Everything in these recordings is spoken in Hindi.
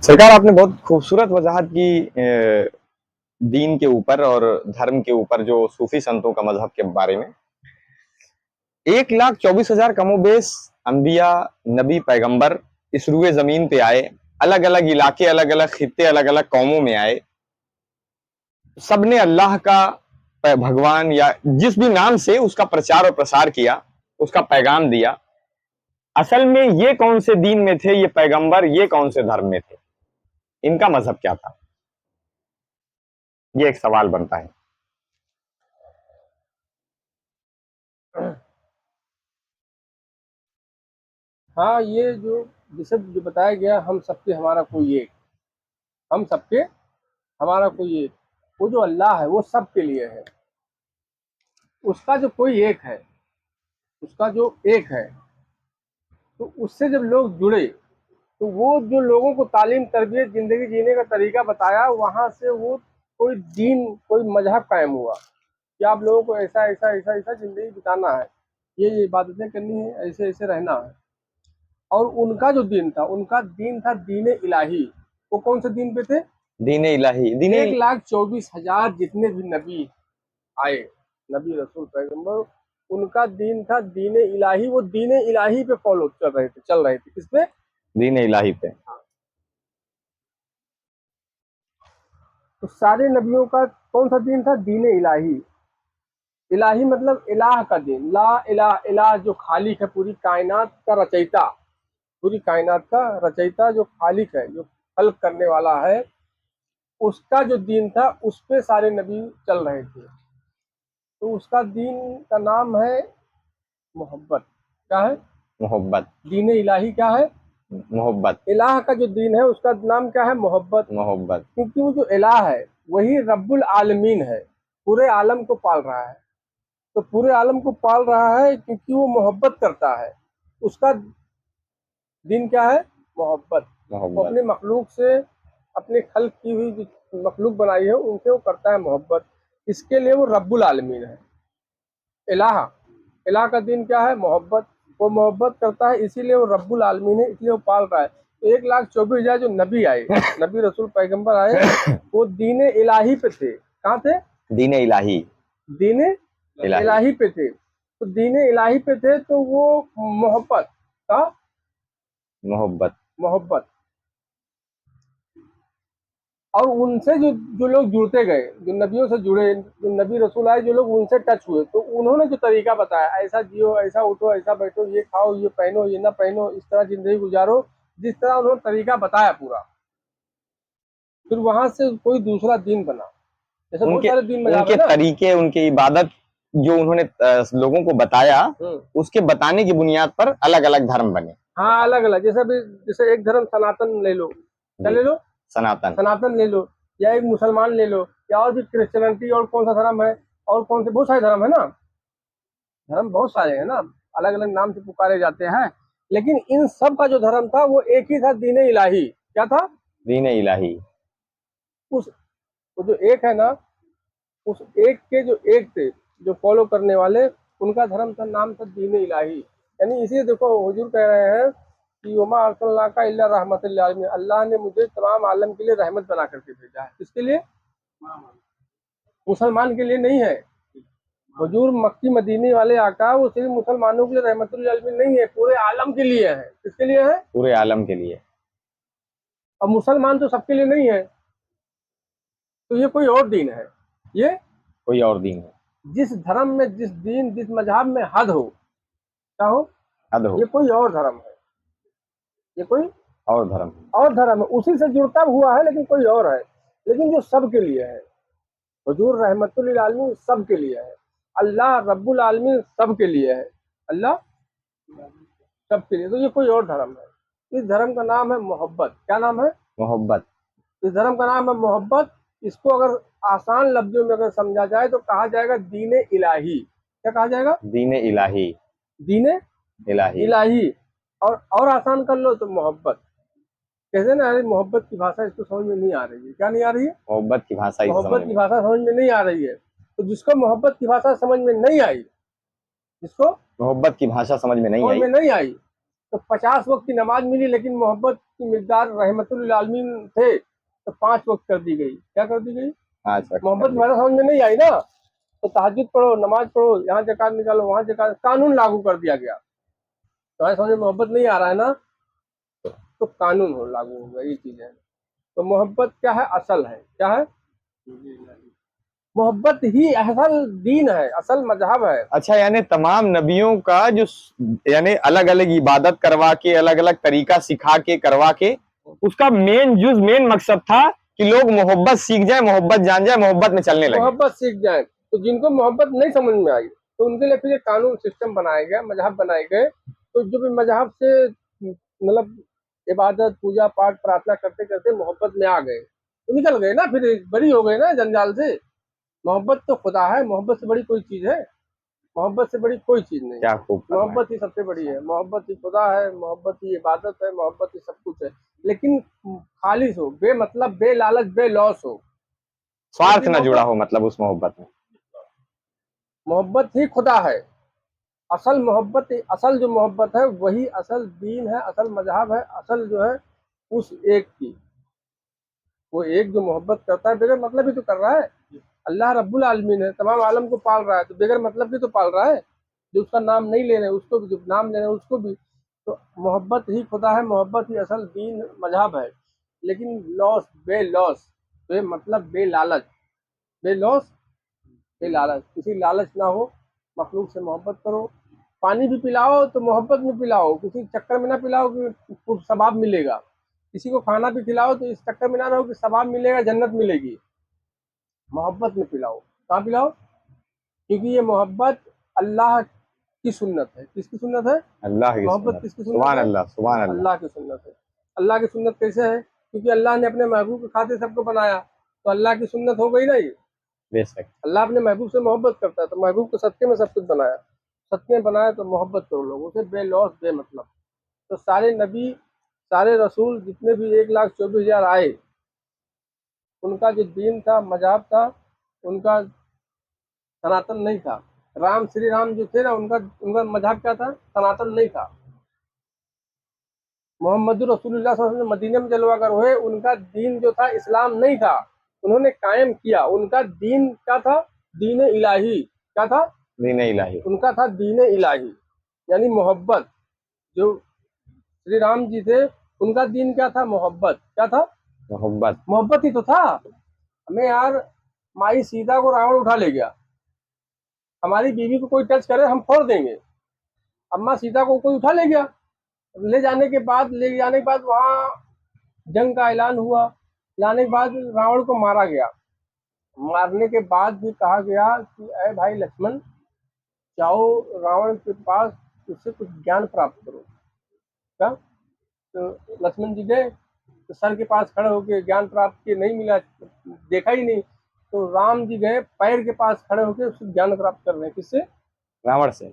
सरकार, आपने बहुत खूबसूरत वजाहत की दीन के ऊपर और धर्म के ऊपर, जो सूफी संतों का मजहब के बारे में। 1,24,000 कमोबेश अंबिया, नबी, पैगंबर इस रुए जमीन पे आए। अलग अलग इलाके, अलग अलग खित्ते, अलग अलग कौमों में आए। सबने अल्लाह का, भगवान या जिस भी नाम से उसका प्रचार और प्रसार किया, उसका पैगाम दिया। असल में ये कौन से दीन में थे ये पैगंबर, ये कौन से धर्म में थे, इनका मजहब क्या था, ये एक सवाल बनता है। हाँ, ये जो जिसे जो बताया गया, हम सबके हमारा कोई एक, हम सबके हमारा कोई एक, वो जो अल्लाह है वो सबके लिए है। उसका जो कोई एक है, उसका जो एक है, तो उससे जब लोग जुड़े तो वो जो लोगों को तालीम, तरबियत, जिंदगी जीने का तरीका बताया, वहां से वो कोई दीन, कोई मजहब कायम हुआ कि आप लोगों को ऐसा ऐसा ऐसा ऐसा जिंदगी बिताना है, ये इबादतें करनी है, ऐसे ऐसे रहना है। और उनका जो दीन था, उनका दीन था दीन इलाही। वो कौन से दीन पे थे? दीन इलाही। 1,24,000 जितने भी नबी आए, नबी, रसूल, पैगंबर, उनका दीन था दीन इलाही। वो दीन इलाही पे फॉलो चल रहे थे। किस पे? दीन इलाही पे। तो सारे नबियों का कौन सा दीन था? दीन इलाही। इलाही मतलब इलाह का दीन, ला इलाह, इलाह जो खालिक है, पूरी कायनात का रचयिता, पूरी कायनात का रचयिता जो खालिक है, जो खल्क करने वाला है, उसका जो दीन था उस पे सारे नबी चल रहे थे। तो उसका दीन का नाम है मोहब्बत। क्या है? मोहब्बत। दीन इलाही क्या है? मोहब्बत। इलाह का जो दीन है उसका नाम क्या है? मोहब्बत। मोहब्बत। क्योंकि वो जो इलाह है वही रब्बुल आलमीन है, पूरे आलम को पाल रहा है। तो पूरे आलम को पाल रहा है क्योंकि वो मोहब्बत करता है। उसका दीन क्या है? मोहब्बत। वो मोहब्बत। अपने मखलूक से, अपने खल्क की हुई जो मखलूक बनाई है, उनसे वो करता है मोहब्बत। इसके लिए वो रब्बुल आलमीन है। इलाह, इलाह का दीन क्या है? मोहब्बत। वो मोहब्बत करता है, इसीलिए वो रब्बुल आलमीन है, इसलिए वो पाल रहा है। 1,24,000 जो नबी आए, नबी, रसूल, पैगंबर आए, वो दीन इलाही पे थे। कहाँ थे? दीन इलाही। दीन इलाही पे थे। तो दीन इलाही पे थे, तो वो मोहब्बत का, मोहब्बत। मोहब्बत। और उनसे जो जो लोग जुड़ते गए, जो नबियों से जुड़े, जो नबी रसूल आए, जो लोग उनसे टच हुए, तो उन्होंने जो तरीका बताया, ऐसा जियो, ऐसा उठो, ऐसा बैठो, ये खाओ, ये पहनो, ये ना पहनो, इस तरह जिंदगी गुजारो, जिस तरह उन्होंने तरीका बताया पूरा, फिर वहां से कोई दूसरा दीन बना। जैसे बहुत उनके सारे दीन मजाब उनके है ना। तरीके, उनकी इबादत जो उन्होंने लोगों को बताया, उसके बताने की बुनियाद पर अलग अलग धर्म बने। हाँ, अलग अलग। जैसे अभी, जैसे एक धर्म सनातन ले लो, क्या जी। ले लो? सनातन। सनातन ले लो, या एक मुसलमान ले लो, या और भी क्रिश्चियनिटी, और कौन सा धर्म है, और कौन से बहुत सारे धर्म है ना। धर्म बहुत सारे हैं ना, अलग अलग नाम से पुकारे जाते हैं, लेकिन इन सब का जो धर्म था वो एक ही था, दीन इलाही। क्या था? दीन इलाही। उस, वो जो एक है ना, उस एक के जो एक थे, जो फॉलो करने वाले, उनका धर्म था, नाम था दीन इलाही। यानी इसी देखो, हुजूर कह रहे हैं कि वमा अरसलनाका इल्ला रहमतल लिल आलमीन, अल्लाह ने मुझे तमाम आलम के लिए रहमत बना करके भेजा है। किसके लिए? मुसलमान के लिए नहीं है। हुजूर मक्की मदीने वाले आका, वो सिर्फ मुसलमानों के लिए रहमतुल लिल आलमीन नहीं है, पूरे आलम के लिए है। किसके लिए है? पूरे आलम के लिए। अब मुसलमान तो सबके लिए नहीं है, तो ये कोई और दीन है। ये कोई और दीन है। जिस धर्म में, जिस दीन, जिस मजहब में हद हो, क्या हो, हद हो। ये कोई और धर्म है। ये कोई और धर्म। और धर्म है, उसी से जुड़ता हुआ है, लेकिन कोई और है, लेकिन जो सबके लिए है। हुजूर रहमतुल लिल आलमीन सबके लिए है। अल्लाह रब्बुल आलमीन सबके लिए है। अल्लाह सबके लिए। तो ये कोई और धर्म है। इस धर्म का नाम है मोहब्बत। क्या नाम है? मोहब्बत। इस धर्म का नाम है मोहब्बत। इसको अगर आसान लफ्जों में अगर समझा जाए तो कहा जाएगा दीन इलाही। क्या कहा जाएगा? दीन इलाही। दीन इलाही। इलाही। और आसान कर लो तो मोहब्बत। कहते ना, अरे मोहब्बत की भाषा इसको समझ में नहीं आ रही है। क्या नहीं आ रही है? मोहब्बत की भाषा इसे समझ मोहब्बत की में। भाषा समझ में नहीं आ रही है। तो जिसको मोहब्बत की भाषा समझ में नहीं आई, जिसको मोहब्बत की भाषा समझ में नहीं समझ आई, में नहीं आई, तो 50 वक्त की नमाज मिली, लेकिन मोहब्बत की मिकदार रहमतुल आलमीन थे तो 5 वक्त कर दी गई। क्या कर दी गई? हाँ सर, मोहब्बत हमारा समझ में नहीं आई ना, तो तहज्जुद पढ़ो, नमाज पढ़ो, यहाँ ज़कात निकालो, वहाँ ज़कात, कानून लागू कर दिया गया। तुम्हारे समझ में मोहब्बत नहीं आ रहा है ना, तो कानून हो लागू होगा, ये चीज़ है। तो मोहब्बत क्या है? असल है। क्या है? मोहब्बत ही असल दीन है, असल मजहब है। अच्छा, यानी तमाम नबियों का जो यानी अलग अलग इबादत करवा के, अलग अलग तरीका सिखा के, करवा के, उसका मेन मकसद था कि लोग मोहब्बत सीख जाए, मोहब्बत जान जाए, मोहब्बत में चलने लगे। मोहब्बत सीख जाए। तो जिनको मोहब्बत नहीं समझ में आई, तो उनके लिए फिर ये कानून सिस्टम बनाए गए, मजहब बनाए गए। तो जो भी मजहब से मतलब इबादत, पूजा पाठ, प्रार्थना करते करते मोहब्बत में आ गए, तो निकल गए ना, फिर बरी हो गए ना जंजाल से। मोहब्बत तो खुदा है, मोहब्बत से बड़ी कोई चीज है? मोहब्बत से बड़ी कोई चीज नहीं क्या है। खूब फरमाया। मोहब्बत ही सबसे बड़ी है, मोहब्बत ही खुदा है, मोहब्बत ही इबादत है, मोहब्बत ही सब कुछ है। लेकिन खालिश हो, बेमतलब, बेलालच, बेलौस हो। स्वार्थ ऐसी ना जुड़ा मोहब्बत, हो मतलब उस मोहब्बत में। मोहब्बत ही खुदा है। असल मोहब्बत, असल जो मोहब्बत है वही असल दीन है, असल मजहब है, असल जो है उस एक की। वो एक जो मोहब्बत करता है बगैर मतलब ही तो कर रहा है। अल्लाह रब्बुल आलमीन है, तमाम आलम को पाल रहा है, तो बगैर मतलब की तो पाल रहा है। जो उसका नाम नहीं ले रहे उसको भी, जो नाम ले रहे हैं उसको भी। तो मोहब्बत ही खुदा है, मोहब्बत ही असल दीन मजहब है। लेकिन लॉस, बेलॉस, मतलब बेलालच, बेलॉस, बेलालच, किसी लालच ना हो, मखलूक से मोहब्बत करो। पानी भी पिलाओ तो मोहब्बत में पिलाओ, किसी चक्कर में ना पिलाओ कि कुछ सवाब मिलेगा। किसी को खाना भी खिलाओ तो इस चक्कर में ना रहो कि सवाब मिलेगा, जन्नत मिलेगी। मोहब्बत में पिलाओ। कहाँ पिलाओ? क्योंकि ये मोहब्बत अल्लाह की सुन्नत है। किसकी सुन्नत है? अल्लाह की मोहब्बत सुन्नत। किसकी सुन्नत सुभान है? अल्लाह, सुभान अल्लाह। अल्लाह की सुन्नत है। अल्लाह की सुन्नत कैसे है? क्योंकि अल्लाह ने अपने महबूब के खातिर सबको बनाया, तो अल्लाह की सुन्नत हो गई ना ये। बेशक। अल्लाह अपने महबूब से मोहब्बत करता है, तो महबूब को सदके में सब कुछ बनाया। सदके में बनाया तो मोहब्बत करो लोगों से, बेलौस, बेमतलब। तो सारे नबी, सारे रसूल, जितने भी 1,24,000 आए, उनका जो दीन था, मजहब था, उनका सनातन नहीं था। राम, श्री राम जो थे ना, उनका उनका मजहब क्या था? सनातन नहीं था। मोहम्मद रसूलुल्लाह सल्लल्लाहु अलैहि वसल्लम मदीने में जलवा कर हुए, उनका दीन जो था इस्लाम नहीं था, उन्होंने कायम किया। उनका दीन क्या था? दीन इलाही। क्या था? दीन इलाही। उनका था दीन इलाही, यानी मोहब्बत। जो श्री राम जी थे, उनका दीन क्या था? मोहब्बत। क्या था? मोहब्बत। मोहब्बत ही तो था। हमें यार, माई सीता को रावण उठा ले गया, हमारी बीवी को कोई टच करे हम फोड़ देंगे। अम्मा सीता को कोई उठा ले गया, ले जाने के बाद वहाँ जंग का ऐलान हुआ। लाने के बाद रावण को मारा गया। मारने के बाद भी कहा गया कि अरे भाई लक्ष्मण, जाओ रावण के पास, उससे कुछ ज्ञान प्राप्त करो। क्या? तो लक्ष्मण जी गए, तो सर के पास खड़े होकर ज्ञान प्राप्त किए, नहीं मिला, देखा ही नहीं। तो राम जी गए, पैर के पास खड़े होकर उससे ज्ञान प्राप्त कर रहे हैं। किससे? रावण से।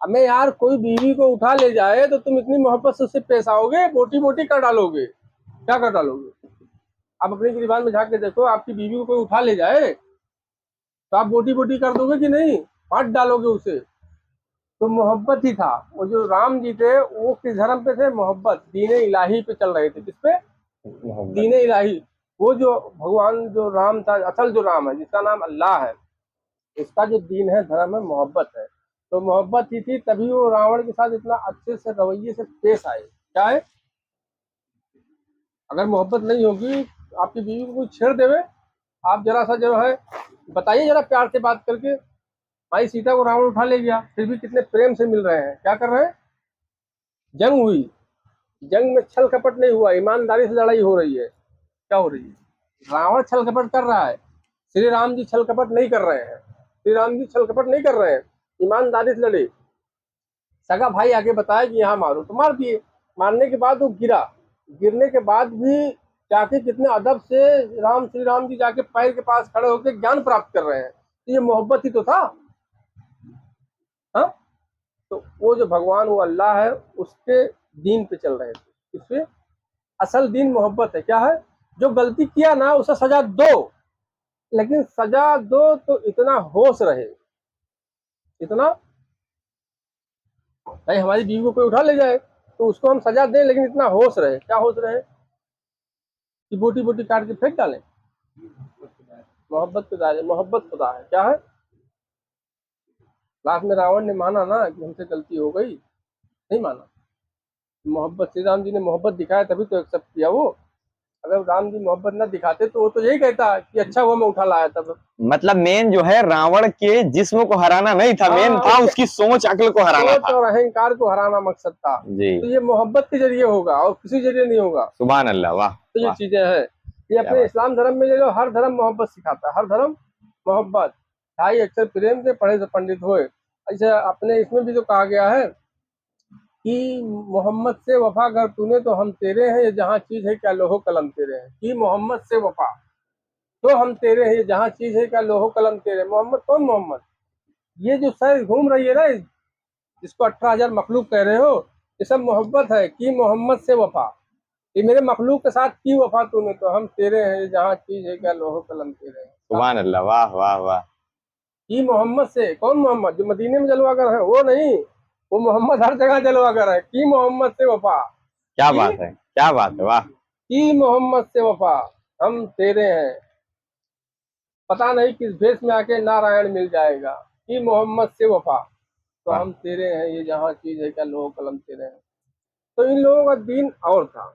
हमें यार, कोई बीवी को उठा ले जाए तो तुम इतनी मोहब्बत से उससे पेश आओगे, बोटी बोटी कर डालोगे। क्या कर डालोगे? आप अपनी गिरबान में झांक के देखो, आपकी बीवी को कोई उठा ले जाए तो आप बोटी बोटी कर दोगे कि नहीं? काट डालोगे उसे। तो मोहब्बत ही था। वो जो राम जी थे, वो किस धर्म पे थे? मोहब्बत, दीन इलाही पे चल रहे थे। किस पे? मोहब्बत। दीन इलाही। वो जो भगवान जो राम था, असल जो राम है, जिसका नाम अल्लाह है, इसका जो दीन है, धर्म है, मोहब्बत है। तो मोहब्बत ही थी, तभी वो रावण के साथ इतना अच्छे से रवैये से पेश आए। क्या है? अगर मोहब्बत नहीं होगी, आपकी बीवी को कोई छेड़ देवे, आप जरा सा जो है बताइए, जरा प्यार से बात करके, भाई सीता को रावण उठा ले गया, फिर भी कितने प्रेम से मिल रहे हैं। क्या कर रहे हैं? जंग हुई, जंग में छल कपट नहीं हुआ, ईमानदारी से लड़ाई हो रही है। क्या हो रही है? रावण छल कपट कर रहा है, श्री राम जी छल कपट नहीं कर रहे हैं। श्री राम जी छल कपट नहीं कर रहे हैं, ईमानदारी से लड़े। सगा भाई आगे बताया कि यहाँ मारो, तो मार दिए। मारने के बाद वो गिरा, गिरने के बाद भी जाके कितने अदब से श्री राम जी जाके पैर के पास खड़े होकर ज्ञान प्राप्त कर रहे हैं। तो ये मोहब्बत ही तो था। हाँ, तो वो जो भगवान, वो अल्लाह है, उसके दीन पे चल रहे थे। इसलिए असल दीन मोहब्बत है। क्या है? जो गलती किया ना, उसे सजा दो, लेकिन सजा दो तो इतना होश रहे, इतना, भाई हमारी बीवी को कोई उठा ले जाए, तो उसको हम सजा दें, लेकिन इतना होश रहे। क्या होश रहे कि बोटी बोटी काट के फेंक डालें? मोहब्बत के दायरे, मोहब्बत खुदा है। क्या है? लास्ट में रावण ने माना ना कि हमसे गलती हो गई, नहीं माना। मोहब्बत, श्री राम जी ने मोहब्बत दिखाया तभी तो एक्सेप्ट किया वो। अगर राम जी मोहब्बत न दिखाते तो वो तो यही कहता कि अच्छा हुआ मैं उठा लाया तब। मतलब मेन जो है रावण के जिस्म को हराना नहीं था, मेन था उसके उसकी सोच अक्ल को हराना सोच था। और अहंकार को हराना मकसद था। जी, तो ये मोहब्बत के जरिए होगा और किसी जरिए नहीं होगा। सुभान अल्लाह, वाह तो ये वाह, चीजें हैं। ये क्या अपने बात। इस्लाम धर्म में ले लो, हर धर्म मोहब्बत सिखाता है, हर धर्म मोहब्बत। ढाई अक्षर प्रेम से पढ़े से पंडित होए। अच्छा, अपने इसमें भी तो कहा गया है कि मोहम्मद से वफा कर तूने तो हम तेरे हैं, ये जहाँ चीज है क्या लोहो कलम तेरे हैं। कि मोहम्मद से वफा तो हम तेरे हैं, ये जहाँ चीज है क्या लोहो कलम तेरे। मोहम्मद कौन मोहम्मद? ये जो सर घूम रही है ना, जिसको 18,000 मखलूक कह रहे हो, ये सब मोहब्बत है। कि मोहम्मद से वफा, ये मेरे मखलूक के साथ की वफा तूने तो हम तेरे हैं, ये जहाँ चीज है क्या लोहो कलम तेरे हैं। सुभान अल्लाह, वाह वाह वाह। कि मोहम्मद से, कौन मोहम्मद? जो मदीने में जलवागर है वो नहीं, वो मोहम्मद हर जगह जलवागर है। कि मोहम्मद से वफा, क्या कि बात है, क्या बात है, वाह। मोहम्मद से वफा हम तेरे हैं, पता नहीं किस भेष में आके नारायण मिल जाएगा। कि मोहम्मद से वफा तो वाह, हम तेरे हैं, ये जहाँ चीज है क्या लोहो कलम तेरे हैं। तो इन लोगों का दीन और था,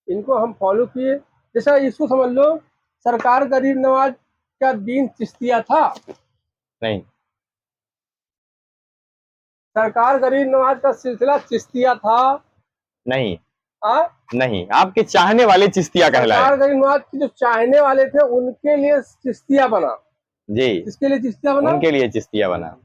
इनको हम फॉलो किए। जैसा इसको समझ लो, सरकार गरीब नवाज का दीन चिश्तिया था। नहीं सरकार गरीब नवाज का सिलसिला चिश्तिया था। नहीं आ? नहीं, आपके चाहने वाले चिश्तिया कहलाए। सरकार गरीब नवाज के जो चाहने वाले थे उनके लिए चिश्तिया बना। जी, किसके लिए चिश्तिया बना? उनके लिए चिश्तिया बना।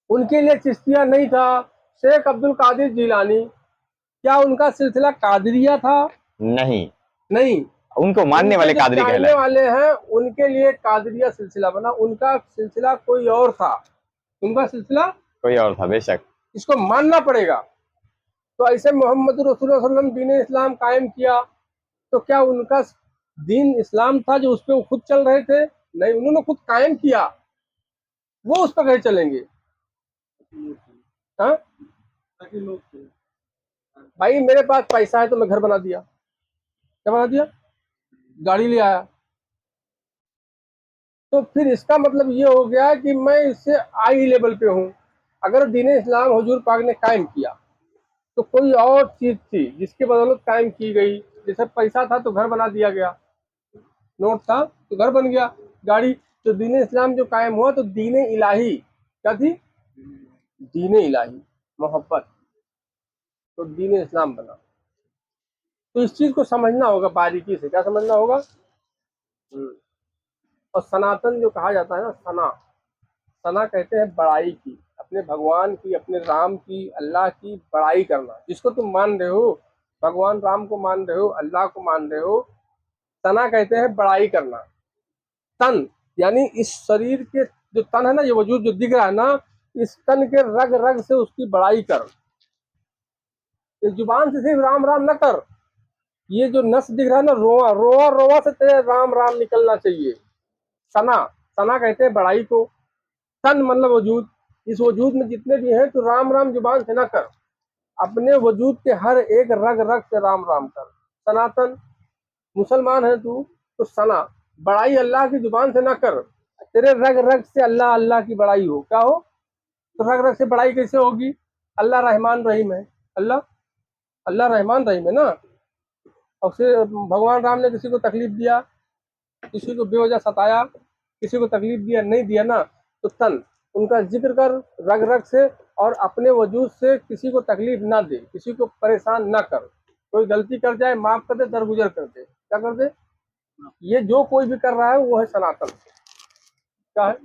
उनके लिए चिश्तिया नहीं था। शेख अब्दुल कादिर जिलानी, क्या उनका सिलसिला कादरिया था? नहीं, नहीं। उनको मानने उनके वाले जो कादरी चाहने कहलाए। वाले हैं उनके लिए कादरिया सिलसिला बना। उनका सिलसिला कोई और था, उनका सिलसिला कोई और था, बेशक। इसको मानना पड़ेगा। तो ऐसे मोहम्मद रसूलुल्लाह सल्लल्लाहु अलैहि वसल्लम दीन इस्लाम कायम किया, तो क्या उनका दीन इस्लाम था जो उस पर वो खुद चल रहे थे? नहीं, उन्होंने खुद कायम किया, वो उस पर कैसे चलेंगे? हाँ भाई, मेरे पास पैसा है तो मैं घर बना दिया। क्या बना दिया? गाड़ी ले आया। तो फिर इसका मतलब ये हो गया कि मैं इससे हाई लेवल पे हूँ। अगर दीन इस्लाम हुजूर पाक ने कायम किया तो कोई और चीज थी जिसके बदौलत कायम की गई। जैसे पैसा था तो घर बना दिया गया, नोट था तो घर बन गया, गाड़ी। तो दीन इस्लाम जो कायम हुआ तो दीन इलाही क्या थी? दीन इलाही, मोहब्बत, तो दीन इस्लाम बना। तो इस चीज को समझना होगा बारीकी से। क्या समझना होगा? और सनातन जो कहा जाता है ना, सना, सना कहते हैं बड़ाई की, अपने भगवान की, अपने राम की, अल्लाह की बड़ाई करना। जिसको तुम मान रहे हो, भगवान राम को मान रहे हो, अल्लाह को मान रहे हो, सना कहते हैं बड़ाई करना। तन यानी इस शरीर के जो तन है ना, ये वजूद जो दिख रहा है ना, इस तन के रग रग से उसकी बड़ाई कर। इस जुबान से सिर्फ राम राम न कर। ये जो नस दिख रहा है ना, रोआ रोआ रोआ से तेरे राम राम निकलना चाहिए। सना, सना कहते हैं बड़ाई को। तन मतलब वजूद, इस वजूद में जितने भी हैं तो राम राम जुबान से न कर, अपने वजूद के हर एक रग रग से राम राम कर। सनातन, मुसलमान है तू तो सना, बड़ाई अल्लाह की जुबान से ना कर, तेरे रग रग से अल्लाह अल्लाह की बड़ाई हो। क्या हो? तो रग रग से बड़ाई कैसे होगी? अल्लाह रहमान रहीम है, अल्लाह, अल्लाह रहमान रहीम है ना। और फिर भगवान राम ने किसी को तकलीफ दिया, किसी को बेवजह सताया, किसी को तकलीफ दिया, नहीं दिया ना, तो तन, उनका जिक्र कर रग रग से, और अपने वजूद से किसी को तकलीफ ना दे, किसी को परेशान ना कर। कोई गलती कर जाए माफ कर दे, दरगुजर कर दे। क्या कर दे? ये जो कोई भी कर रहा है वो है सनातन। क्या है?